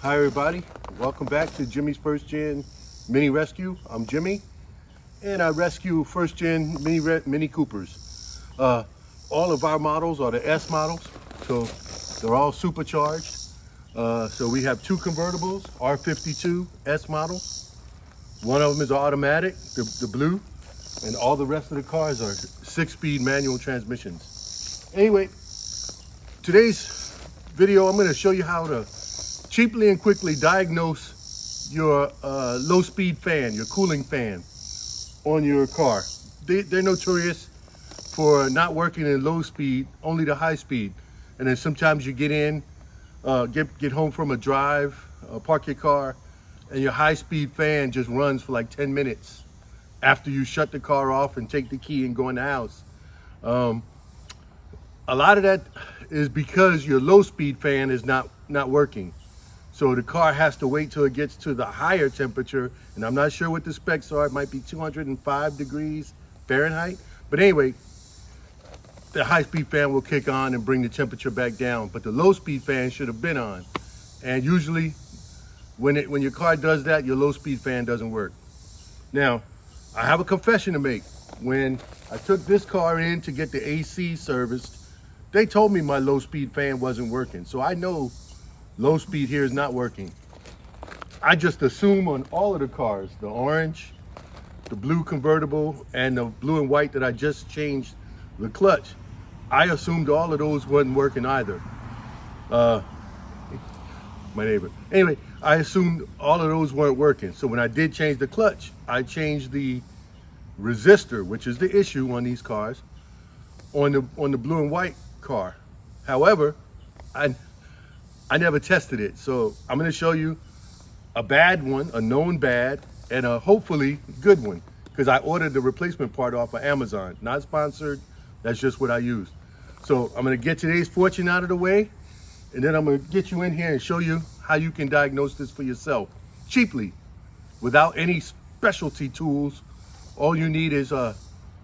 Hi everybody, welcome back to Jimmy's First Gen Mini Rescue. I'm Jimmy, and I rescue first gen Mini Coopers. All of our models are the S models, so they're all supercharged. So we have two convertibles, R52 S models. One of them is automatic, the blue, and all the rest of the cars are 6-speed manual transmissions. Anyway, today's video, I'm going to show you how to cheaply and quickly diagnose your low-speed fan, your cooling fan on your car. They're notorious for not working in low speed, only the high speed. And then sometimes you get in, get home from a drive, park your car, and your high-speed fan just runs for like 10 minutes after you shut the car off and take the key and go in the house. A lot of that is because your low-speed fan is not working. So the car has to wait till it gets to the higher temperature, and I'm not sure what the specs are. It might be 205 degrees Fahrenheit. But anyway, the high-speed fan will kick on and bring the temperature back down. But the low-speed fan should have been on. And usually, when your car does that, your low-speed fan doesn't work. Now, I have a confession to make. When I took this car in to get the AC serviced, they told me my low-speed fan wasn't working. So I know low speed here is not working. I just assume on all of the cars, the orange, the blue convertible, and the blue and white that I just changed the clutch, I assumed all of those wasn't working either. My neighbor. Anyway, I assumed all of those weren't working. So when I did change the clutch, I changed the resistor, which is the issue on these cars, on the blue and white car. However, I never tested it, so I'm going to show you a bad one, a known bad, and a hopefully good one, because I ordered the replacement part off of Amazon. Not sponsored, that's just what I used. So I'm going to get today's fortune out of the way, and then I'm going to get you in here and show you how you can diagnose this for yourself, cheaply, without any specialty tools. All you need is, well,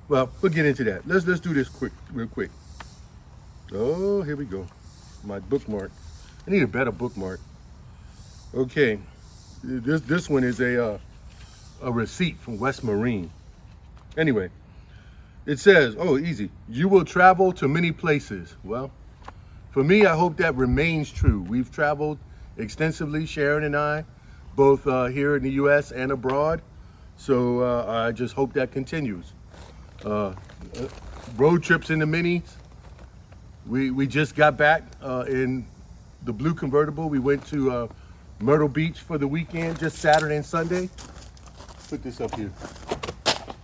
we'll get into that. Let's do this real quick. Oh, here we go, my bookmark. I need a better bookmark. Okay, this one is a receipt from West Marine. Anyway, it says, oh, easy. You will travel to many places. Well, for me, I hope that remains true. We've traveled extensively, Sharon and I, both here in the U.S. and abroad. So I just hope that continues. Road trips in the minis. We just got back in the blue convertible. We went to Myrtle Beach for the weekend, just Saturday and Sunday. Put this up here.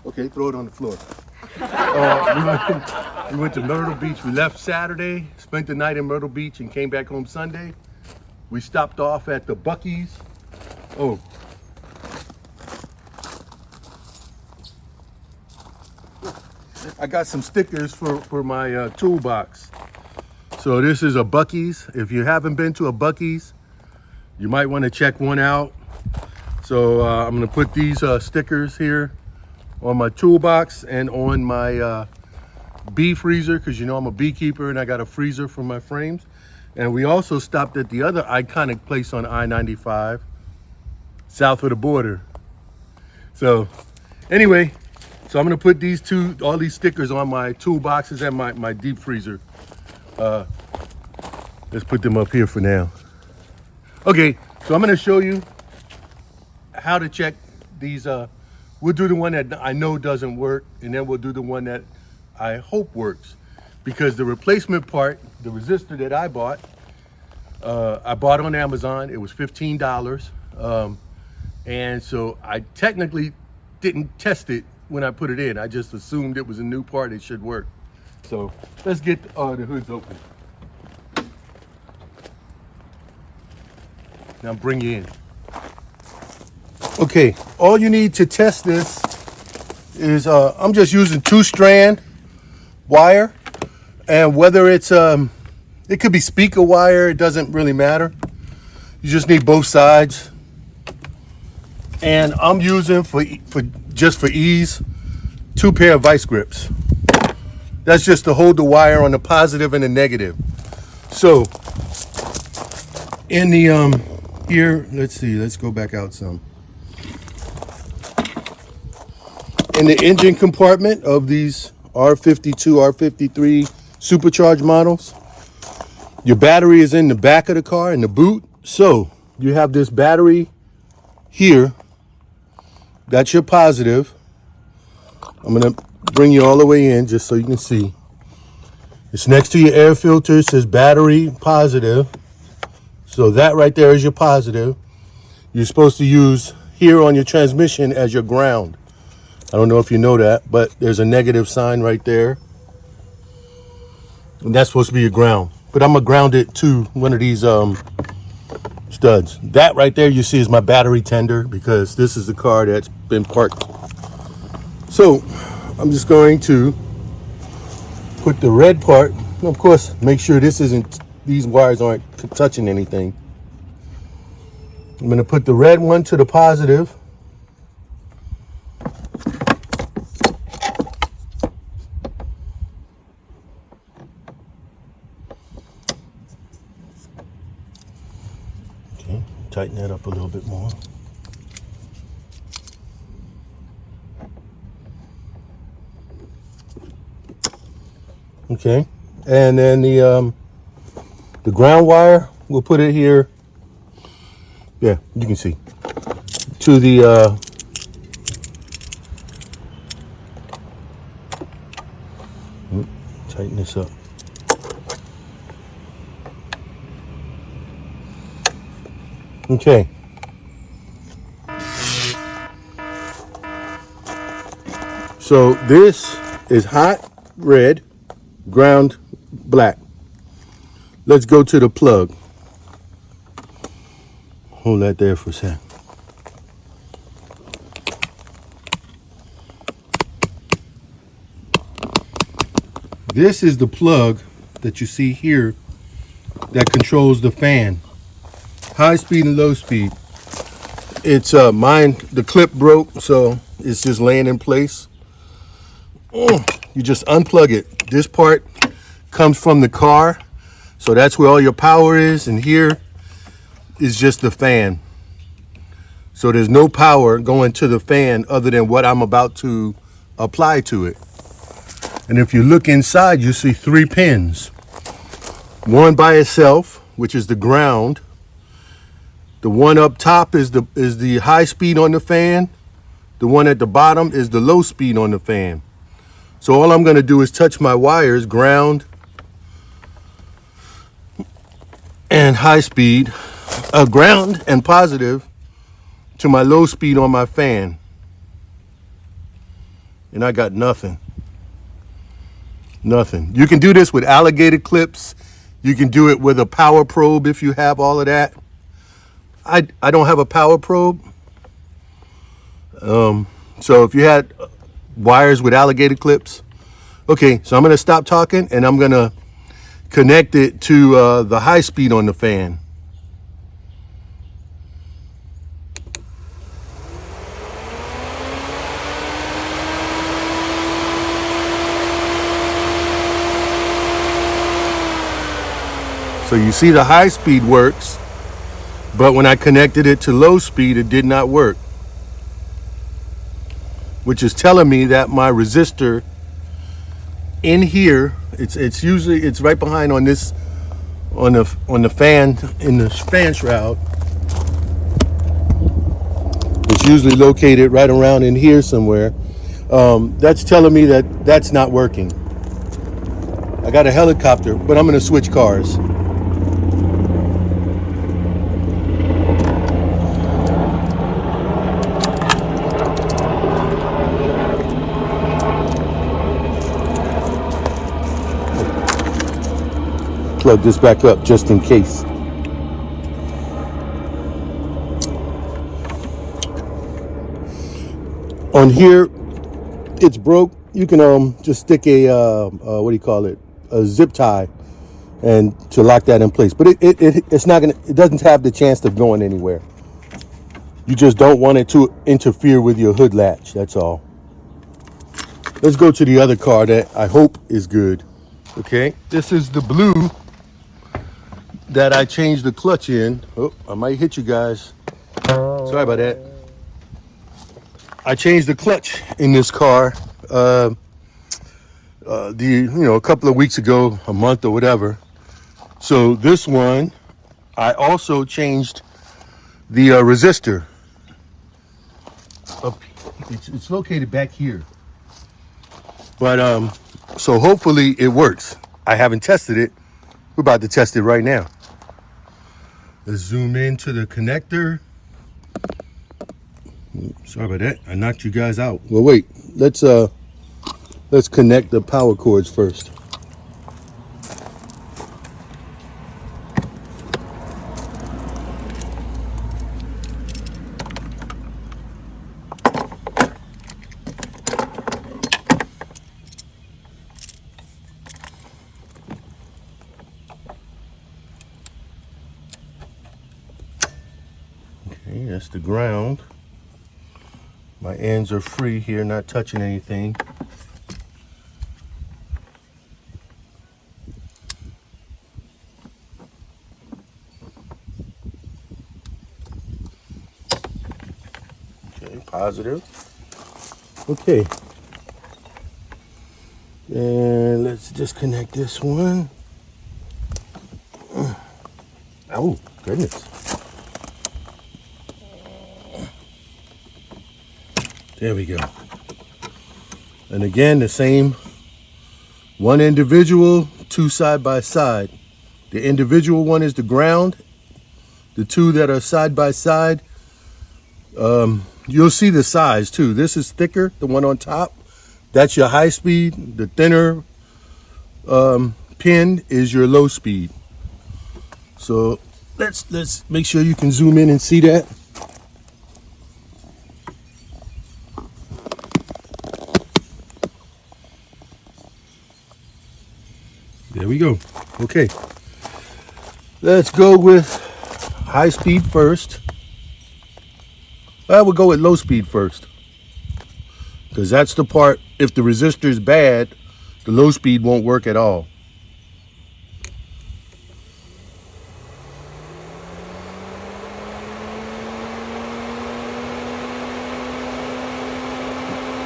Okay, throw it on the floor. We went to Myrtle Beach. We left Saturday, spent the night in Myrtle Beach, and came back home Sunday. We stopped off at the Buc-ee's. Oh. I got some stickers for my toolbox. So this is a Buc-ee's. If you haven't been to a Buc-ee's, you might want to check one out. So I'm going to put these stickers here on my toolbox and on my bee freezer, because you know I'm a beekeeper and I got a freezer for my frames. And we also stopped at the other iconic place on I-95, south of the border. So anyway, so I'm going to put all these stickers on my toolboxes and my deep freezer. Let's put them up here for now. Okay, so I'm going to show you how to check these. We'll do the one that I know doesn't work, and then we'll do the one that I hope works. Because the replacement part, the resistor that I bought on Amazon. It was $15. And so I technically didn't test it when I put it in. I just assumed it was a new part, it should work. So let's get the hoods open. Now bring you in. Okay, all you need to test this is, I'm just using 2-strand wire, and whether it's, it could be speaker wire, it doesn't really matter. You just need both sides. And I'm using, for ease, 2 pair of vice grips. That's just to hold the wire on the positive and the negative. So in the Here, let's see, let's go back out some. In the engine compartment of these R52, R53 supercharged models, your battery is in the back of the car, in the boot. So you have this battery here. That's your positive. I'm gonna bring you all the way in just so you can see. It's next to your air filter. It says battery positive. So that right there is your positive. You're supposed to use here on your transmission as your ground. I don't know if you know that, but there's a negative sign right there. And that's supposed to be your ground. But I'm gonna ground it to one of these studs. That right there you see is my battery tender, because this is the car that's been parked. So I'm just going to put the red part, of course, make sure these wires aren't touching anything. I'm going to put the red one to the positive. Okay, tighten that up a little bit more. Okay, and then the ground wire, we'll put it here. Yeah, you can see to the tighten this up. Okay. So this is hot red, ground black. Let's go to the plug. Hold that there for a sec. This is the plug that you see here that controls the fan. High speed and low speed. It's the clip broke, so it's just laying in place. You just unplug it. This part comes from the car, so that's where all your power is, and here is just the fan. So there's no power going to the fan other than what I'm about to apply to it. And if you look inside, you see 3 pins. One by itself, which is the ground. The one up top is the high speed on the fan. The one at the bottom is the low speed on the fan. So all I'm going to do is touch my wires, ground and high speed, ground and positive, to my low speed on my fan. And I got nothing. Nothing. You can do this with alligator clips. You can do it with a power probe if you have all of that. I don't have a power probe. So if you had wires with alligator clips. Okay, so I'm going to stop talking and I'm going to connect it to the high speed on the fan. So you see the high speed works, but when I connected it to low speed, it did not work. Which is telling me that my resistor in here, it's right behind on this, on the fan, in the fan shroud. It's usually located right around in here somewhere. That's telling me that that's not working. I got a helicopter, but I'm gonna switch cars. Plug this back up just in case. On here, it's broke. You can just stick a what do you call it? A zip tie, and to lock that in place. But it's not gonna. It doesn't have the chance of going anywhere. You just don't want it to interfere with your hood latch. That's all. Let's go to the other car that I hope is good. Okay, this is the blue that I changed the clutch in. Oh, I might hit you guys. Sorry about that. I changed the clutch in this car a couple of weeks ago, a month or whatever. So this one, I also changed the resistor. It's located back here. But so hopefully it works. I haven't tested it. We're about to test it right now. Let's zoom into the connector. Sorry about that. I knocked you guys out. Well, wait. Let's connect the power cords first. Okay, that's the ground. My ends are free here, not touching anything. Okay, positive. Okay. And let's disconnect this one. Oh, goodness. There we go. And again, the same, one individual, two side by side. The individual one is the ground. The two that are side by side, you'll see the size too. This is thicker, the one on top. That's your high speed. The thinner pin is your low speed. So let's make sure you can zoom in and see that. There we go. Okay. Let's go with high speed first. We'll go with low speed first. Because that's the part, if the resistor is bad, the low speed won't work at all.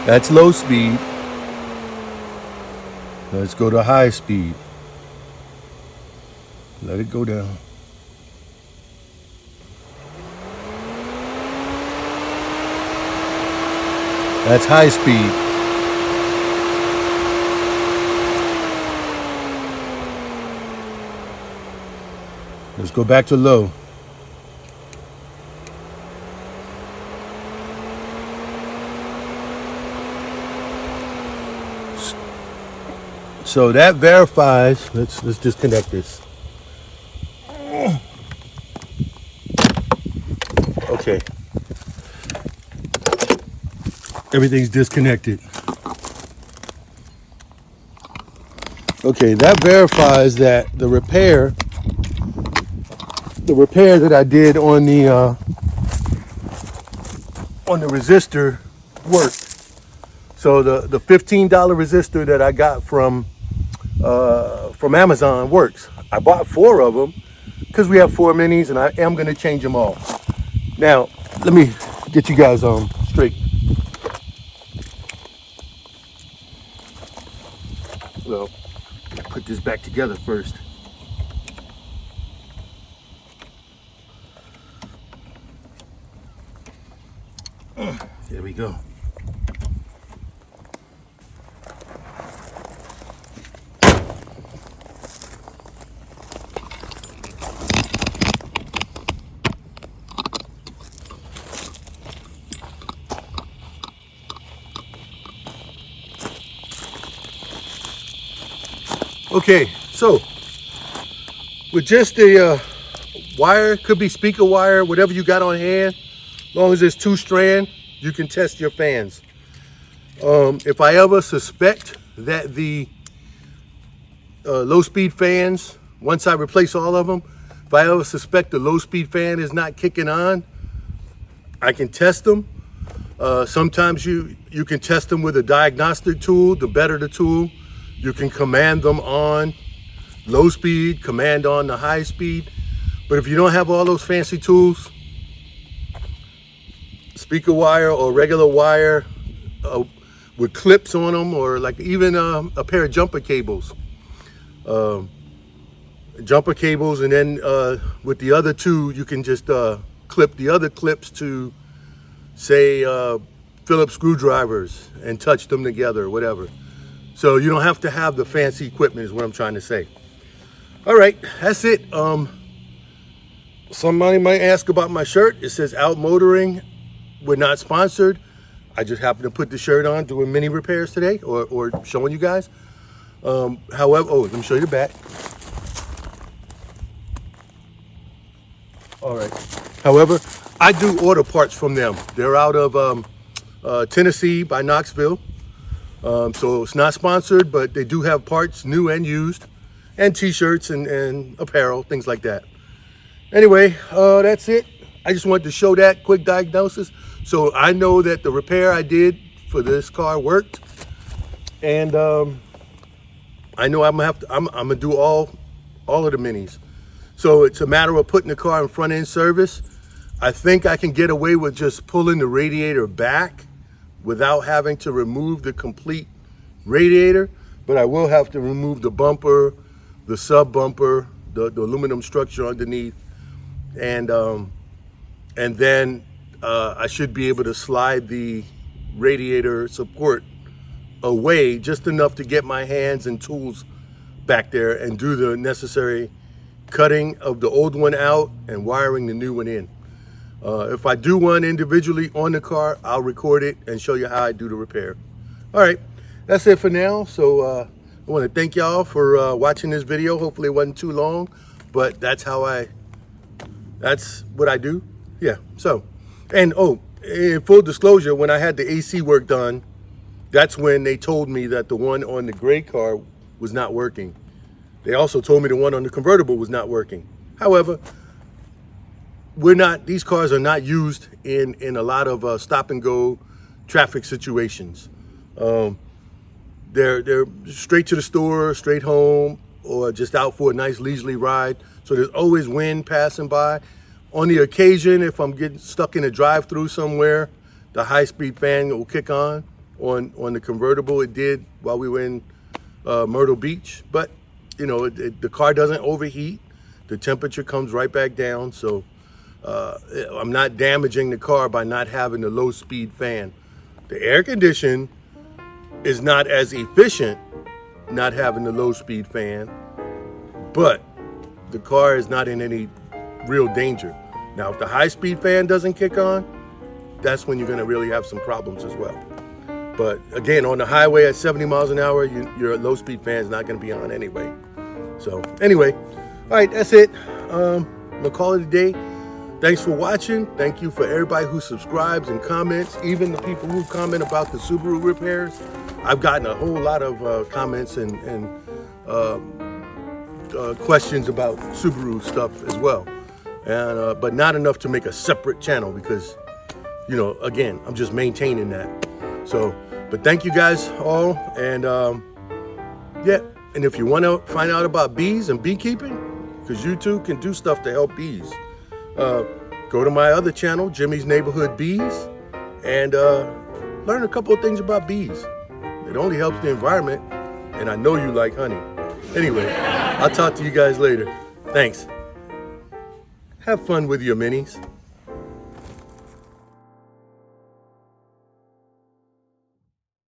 That's low speed. Let's go to high speed. Let it go down. That's high speed. Let's go back to low. So that verifies, let's disconnect this. Okay. Everything's disconnected. Okay, that verifies that the repair that I did on the resistor worked. So the $15 resistor that I got from Amazon works. I bought 4 of them because we have 4 minis, and I am going to change them all. Now, let me get you guys straight. Well, put this back together first. There we go. Okay, so with just the wire, could be speaker wire, whatever you got on hand, as long as it's 2 strand, you can test your fans. If I ever suspect that the low speed fans, once I replace all of them, if I ever suspect the low speed fan is not kicking on, I can test them. Sometimes you can test them with a diagnostic tool. The better the tool, you can command them on low speed, command on the high speed. But if you don't have all those fancy tools, speaker wire or regular wire with clips on them, or like even a pair of jumper cables. And then with the other two, you can just clip the other clips to, say, Phillips screwdrivers and touch them together or whatever. So you don't have to have the fancy equipment is what I'm trying to say. All right, that's it. Somebody might ask about my shirt. It says Out Motoring. We're not sponsored. I just happened to put the shirt on doing mini repairs today, or showing you guys. However, let me show you the back. All right. However, I do order parts from them. They're out of Tennessee by Knoxville. So it's not sponsored, but they do have parts, new and used, and t-shirts and apparel, things like that. Anyway, that's it. I just wanted to show that quick diagnosis. So I know that the repair I did for this car worked. And I know I'm gonna do all of the minis. So it's a matter of putting the car in front end service. I think I can get away with just pulling the radiator back without having to remove the complete radiator, but I will have to remove the bumper, the sub bumper, the aluminum structure underneath, and then I should be able to slide the radiator support away just enough to get my hands and tools back there and do the necessary cutting of the old one out and wiring the new one in. If I do one individually on the car, I'll record it and show you how I do the repair. All right, that's it for now. So I want to thank y'all for watching this video. Hopefully it wasn't too long, but that's what I do. Yeah, so, and in full disclosure, when I had the AC work done, that's when they told me that the one on the gray car was not working. They also told me the one on the convertible was not working. However, these cars are not used in a lot of stop and go traffic situations. They're straight to the store, straight home, or just out for a nice leisurely ride. So there's always wind passing by. On the occasion, if I'm getting stuck in a drive-through somewhere, the high-speed fan will kick on the convertible. It did while we were in Myrtle Beach, but you know, the car doesn't overheat. The temperature comes right back down, so I'm not damaging the car by not having the low-speed fan. The air condition is not as efficient not having the low-speed fan, but the car is not in any real danger. Now, if the high-speed fan doesn't kick on, that's when you're going to really have some problems as well. But again, on the highway at 70 miles an hour, your low-speed fan is not going to be on anyway. So anyway, all right, that's it. I'm going to call it a day. Thanks for watching. Thank you for everybody who subscribes and comments, even the people who comment about the Subaru repairs. I've gotten a whole lot of comments and questions about Subaru stuff as well. And but not enough to make a separate channel because, you know, again, I'm just maintaining that. So, but thank you guys all. And yeah, and if you want to find out about bees and beekeeping, because you too can do stuff to help bees, go to my other channel, Jimmy's Neighborhood Bees, and learn a couple of things about bees. It only helps the environment, and I know you like honey. Anyway, I'll talk to you guys later. Thanks. Have fun with your minis.